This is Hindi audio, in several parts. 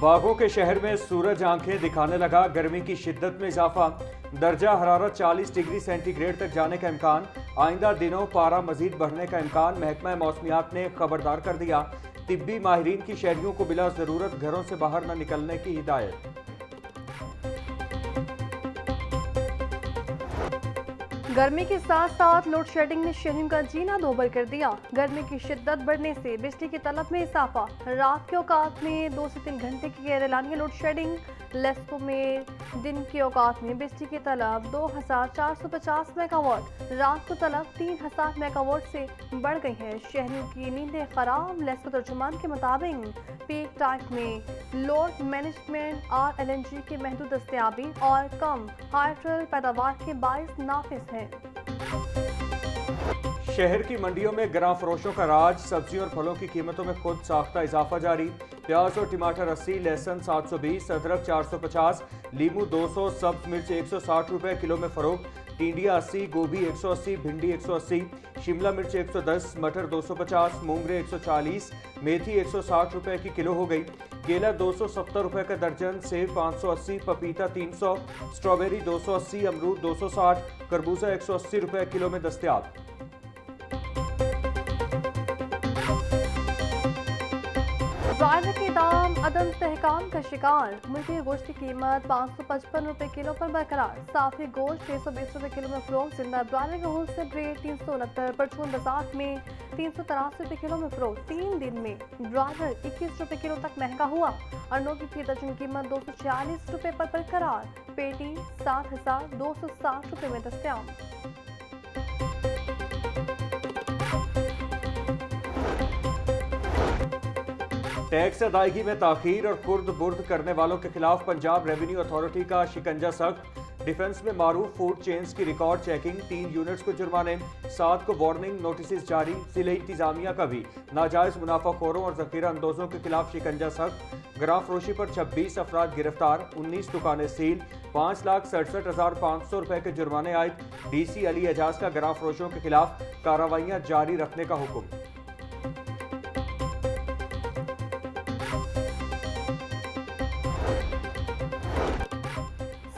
बागों के शहर में सूरज आंखें दिखाने लगा, गर्मी की शिद्दत में इजाफा। दर्जा हरारत 40 डिग्री सेंटीग्रेड तक जाने का इम्कान। आइंदा दिनों पारा मजीद बढ़ने का इम्कान। महकमा मौसमियात ने खबरदार कर दिया। तिब्बी माहिरीन की शहरियों को बिला जरूरत घरों से बाहर न निकलने की हिदायत। गर्मी के साथ साथ लोड शेडिंग ने शहरों का जीना दोभर कर दिया। गर्मी की शिद्दत बढ़ने से बिजली की तलब में इजाफा। रात के औकात में 2 से 3 घंटे की गैरलानी लोड शेडिंग। लेस्को में दिन के औकात में बिजली की तलब 2450 मेगावाट, रात को तलब 3000 मेगावाट से बढ़ गई है। शहरों की नींदें खराब। लेस्को तर्जुमान के मुताबिक पीक टाइम में लोड मैनेजमेंट और LNG की महदूद दस्तयाबी और कम हाइड्रल पैदावार के बाइस नाफिज है। शहर की मंडियों में ग्राम फरोशों का राज। सब्जियों और फलों की कीमतों में खुद साख्ता इजाफा जारी। प्याज और टमाटर 80, लहसुन 720, अदरक 450, लीमू 200, सब्ज मिर्च 160 रुपए किलो में फरोख्त। टिंडिया 80, गोभी 180, भिंडी 180, शिमला मिर्च 110, मटर 250, मूंगरे 140, मेथी 160 रुपए की किलो हो गई। केला 270 रुपए का दर्जन, सेब 580, पपीता 300, स्ट्रॉबेरी 280, अमरूद 260, खरबूजा 180 रुपए किलो में दस्तयाब। ब्रायलर के दाम अदम इस्तेहकाम का शिकार। मुर्गी गोश्त की कीमत 555 रुपए किलो पर बरकरार। साफी गोश्त 620 रुपए किलो में फरोख्त। जिंदा ब्रायलर का होलसेल रेट 369, परचून बाजार में 383 रुपए किलो में फरोख्त। 3 दिन में ब्रायलर 21 रुपए किलो तक महंगा हुआ। अंडों की फी दर्जन कीमत 246 रुपए पर बरकरार। पेटी 7260 रुपए में दस्तयाब। टैक्स अदायगी में ताखीर और खुर्द बुर्द करने वालों के खिलाफ पंजाब रेवेन्यू अथॉरिटी का शिकंजा सख्त। डिफेंस में मारूफ फूड चेन्स की रिकॉर्ड चेकिंग। 3 यूनिट्स को जुर्माने, 7 को वार्निंग नोटिस जारी। जिले इंतजामिया का भी नाजायज मुनाफाखोरों और जखीरा अंदोजों के खिलाफ शिकंजा सख्त। ग्राम फरोशी पर 26 अफराद गिरफ्तार, 19 दुकानें सील, 5,67,500 रुपए के जुर्माने आयद। DC अली एजाज का ग्राम फरोशों के खिलाफ कार्रवाइयां जारी रखने का हुक्म।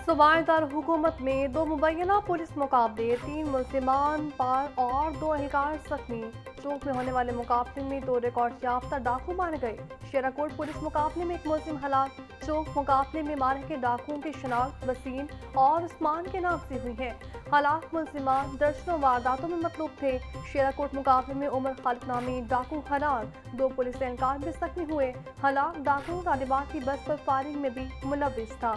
सूबाएदार हुकूमत में 2 मुबैना पुलिस मुकाबले, 3 मुल्जिमान पार और 2 एहलकार जख्मी। चौक में होने वाले मुकाबले में 2 रिकॉर्ड याफ्ता डाकू मारे गए। शेराकोट पुलिस मुकाबले में 1 मुल्जिम हलाक। चौक मुकाबले में मारे गए डाकुओं की शनाख्त वसीम और उस्मान के नाम से हुई है। हलाक मुल्जिमान दर्जनों वारदातों में मतलूब थे। शेराकोट मुकाबले में उमर खालिद नामी डाकू हलाक। 2 पुलिस एहलकार भी जख्मी हुए। हलाक डाकू तालिबात की बस पर फायरिंग में भी मुलव्विस था।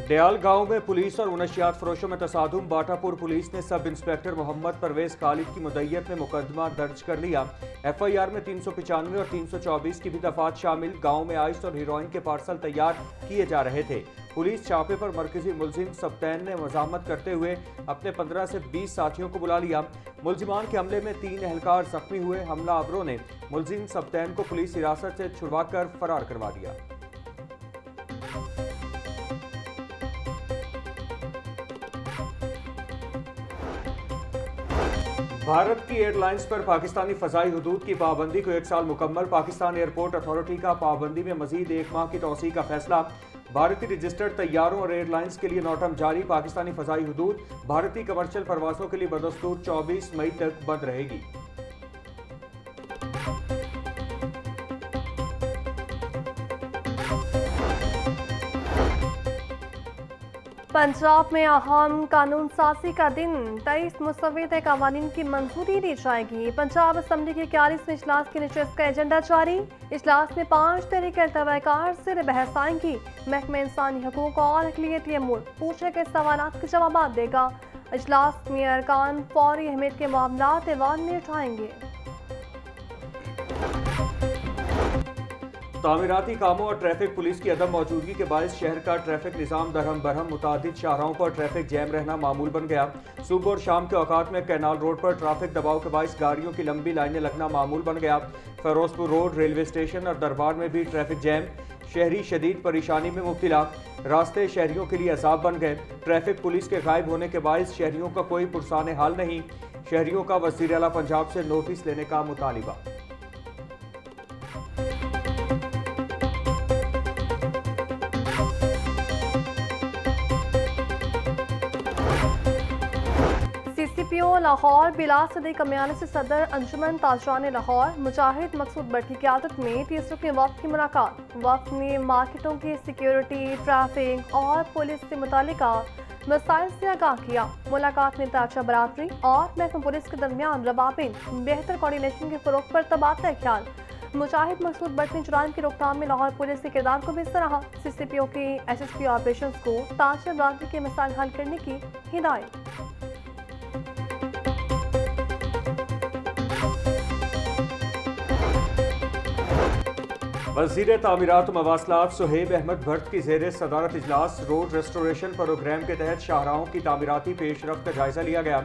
दयाल गांव में पुलिस और मुनशियात फरोशों में तसादुम। बाटापुर पुलिस ने सब इंस्पेक्टर मोहम्मद परवेज खालिद की मुद्दईयत में मुकदमा दर्ज कर लिया। FIR में 395 और 324 की भी दफात शामिल। गांव में आइस और हीरोइन के पार्सल तैयार किए जा रहे थे। पुलिस छापे पर मरकजी मुलजिम सब्तैन ने मजामत करते हुए अपने 15 से 20 साथियों को बुला लिया। मुलजिमान के हमले में 3 एहलकार जख्मी हुए। हमलावरों ने मुलजिम सब्तैन को पुलिस हिरासत से छुड़वाकर फरार करवा दिया। भारत की एयरलाइंस पर पाकिस्तानी फ़ज़ाई हुदूद की पाबंदी को 1 साल मुकम्मल। पाकिस्तान एयरपोर्ट अथॉरिटी का पाबंदी में मजीद 1 माह की तौसीह का फैसला। भारतीय रजिस्टर्ड तैयारों और एयरलाइंस के लिए नोटम जारी। पाकिस्तानी फ़ज़ाई हुदूद भारतीय कमर्शियल परवाज़ों के लिए बदस्तूर 24 मई तक बंद रहेगी। पंजाब में अहम कानून साजी का दिन। 23 मुसव्वदे कवानीन की मंजूरी दी जाएगी। पंजाब असम्बली के 41वें इजलास की नशस्त का एजेंडा जारी। इजलास में 5 तहरीकें तवाकार से बहस आएंगी। महकमा इंसानी हकूक और अक़लियती अमूर पूछे गए सवालात के जवाब देगा। इजलास में अरकान फौरी अहमियत के मामलात ऐवान में उठाएंगे। तामीराती कामों और ट्रैफिक पुलिस की अदम मौजूदगी के बायस शहर का ट्रैफिक निज़ाम दरहम बरहम। मुतादिद शाहराहों पर ट्रैफिक जैम रहना मामूल बन गया। सुबह और शाम के औकात में कैनाल रोड पर ट्रैफिक दबाव के बायस गाड़ियों की लंबी लाइनें लगना मामूल बन गया। फिरोजपुर रोड, रेलवे स्टेशन और दरबार में भी ट्रैफिक जैम। शहरी शदीद परेशानी में मुब्तला। रास्ते शहरियों के लिए अजाब बन गए। ट्रैफिक पुलिस के गायब होने के बायस शहरियों का कोई पुरसाने हाल नहीं। शहरियों का वज़ीर आला पंजाब से नोटिस लेने का मुतालिबा। CCPO लाहौर बिलाल सदीक कमियानी से सदर अंजुमन ताजरान लाहौर मुजाहिद मकसूद भट्ट की क़यादत में 30 रुकनी वफ़द की मुलाकात। वफ़द ने मार्केटों की सिक्योरिटी, ट्रैफिक और पुलिस से मुतालिका मसाइल से आगाह किया। मुलाकात में ताजा बरादरी और महकमा पुलिस के दरमियान रवाबित, बेहतर कोऑर्डिनेशन के फ़रोग़ पर तबादला ख्याल। मुजाहिद मकसूद भट्ट ने जुराइम की रोकथाम में लाहौर पुलिस के किरदार को भी सराहा। CCPO के SSP ऑपरेशंस को ताजा बरादरी के मसाइल हल करने की हिदायत। वज़ीर तामीरात व मवासलात सुहेब अहमद भट्ट की ज़ेर सदारत इजलास रोड रेस्टोरेशन प्रोग्राम के तहत शाहराहों की तामीराती पेशरफ्त का जायजा लिया गया।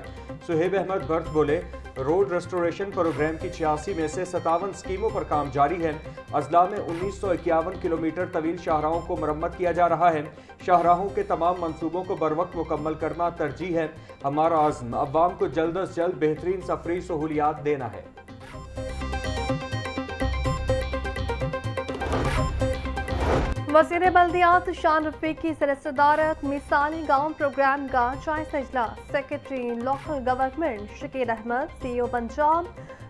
सुहेब अहमद भट्ट बोले, रोड रेस्टोरेशन प्रोग्राम की 86 में से 57 स्कीमों पर काम जारी है। अजला में 1951 किलोमीटर तवील शाहराहों को मरम्मत किया जा रहा है। शाहराहों के तमाम मंसूबों को बरवक्त मुकम्मल करना तरजीह है। हमारा आज़्म अवाम को जल्द अज जल्द बेहतरीन सफरी सहूलियात देना है। वज़ीर बल्दियात शान रफीक की सदारत मिसाली गांव प्रोग्राम का जायजा इजलास। Secretary local government Shakeel Ahmed, CEO Punjab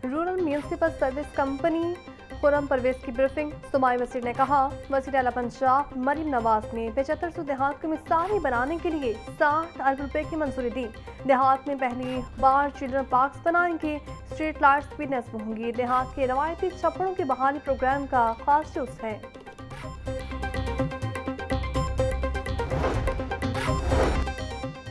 rural municipal service company Khurram Parvez की ब्रीफिंग। सुमाई वसीर ने कहा, वज़ीर आला पंजाब मरीम नवाज ने 7500 देहात को मिसाली बनाने के लिए 60 अरब रुपए की मंजूरी दी। देहात में पहली बार चिल्ड्रन पार्क्स बनाएंगे। स्ट्रीट लाइट्स भी नस्ब होंगी। देहात के रवायती छप्पड़ों की बहाली प्रोग्राम का खास जुज़ है।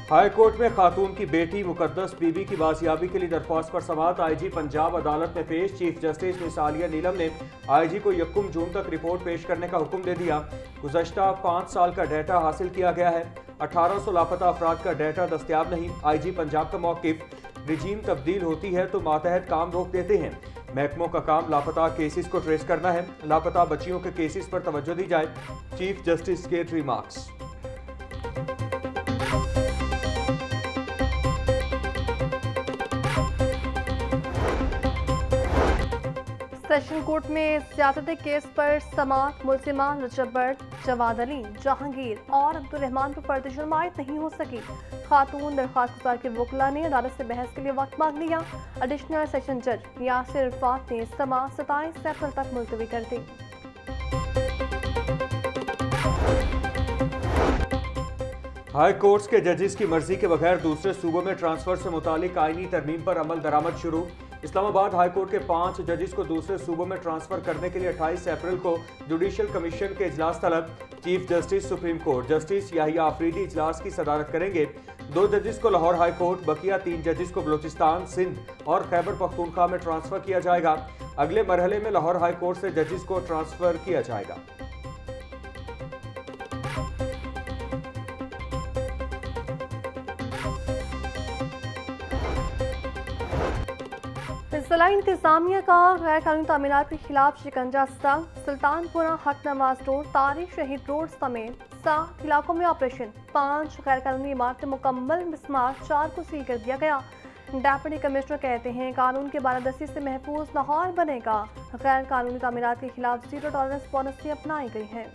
हाई कोर्ट में खातून की बेटी मुकद्दस बीबी की बाजियाबी के लिए दरख्वास्त पर समाअत। IG पंजाब अदालत में पेश। चीफ जस्टिस मिसालिया नीलम ने IG को 1 जून तक रिपोर्ट पेश करने का हुक्म दे दिया। गुज़श्ता 5 साल का डाटा हासिल किया गया है। 1800 लापता अफराद का डाटा दस्तियाब नहीं। IG पंजाब का मौक़िफ़, रिजीम तब्दील होती है तो मातहत काम रोक देते हैं। महकमों का काम लापता केसेस को ट्रेस करना है। लापता बच्चियों के केसेस पर तवज्जो दी जाए। चीफ जस्टिस के रिमार्क्स। सेशन कोर्ट में ज़्यादती केस पर समाअत। मुलजिमा रजब, जवाद अली, जहांगीर और अब्दुल रहमान पर पर्द जुर्म आयद नहीं हो सकी। खातून दरख्वास्त गुजार के वकला ने अदालत से बहस के लिए वक्त मांग लिया। एडिशनल सेशन जज यासिर इरफात ने समाअत 27 अप्रैल तक मुलतवी कर दी। हाई कोर्ट्स के जजेस की मर्जी के बगैर दूसरे सूबों में ट्रांसफर से मुतालिक आईनी तरमीम पर अमल दरामद शुरू। इस्लामाबाद हाई कोर्ट के 5 जजेस को दूसरे सूबों में ट्रांसफर करने के लिए 28 अप्रैल को जुडिशल कमीशन के इजलास तलब। Chief justice Supreme Court justice Yahya Afridi इजलास की सदारत करेंगे। 2 जजेस को लाहौर हाई कोर्ट, बकिया 3 जजेस को बलूचिस्तान, सिंध और खैबर पख्तूनख्वा में ट्रांसफर किया जाएगा। अगले मरहले में लाहौर हाई कोर्ट से जजेस को ट्रांसफर किया जाएगा। जिला इंतजामिया का गैर कानूनी तामीरात के खिलाफ शिकंजा सख्त। सुल्तानपुरा हक नवाज रोड, तारिक शहीद रोड समेत 7 इलाकों में ऑपरेशन। 5 गैर कानूनी इमारतें मुकम्मल, मिसमार 4 को सील कर दिया गया। डेप्यूटी कमिश्नर कहते हैं, कानून के बालादस्ती से महफूज लाहौर बनेगा। गैर कानूनी तामीरात के खिलाफ 0 टॉलरेंस पॉलिसी अपनाई गई है।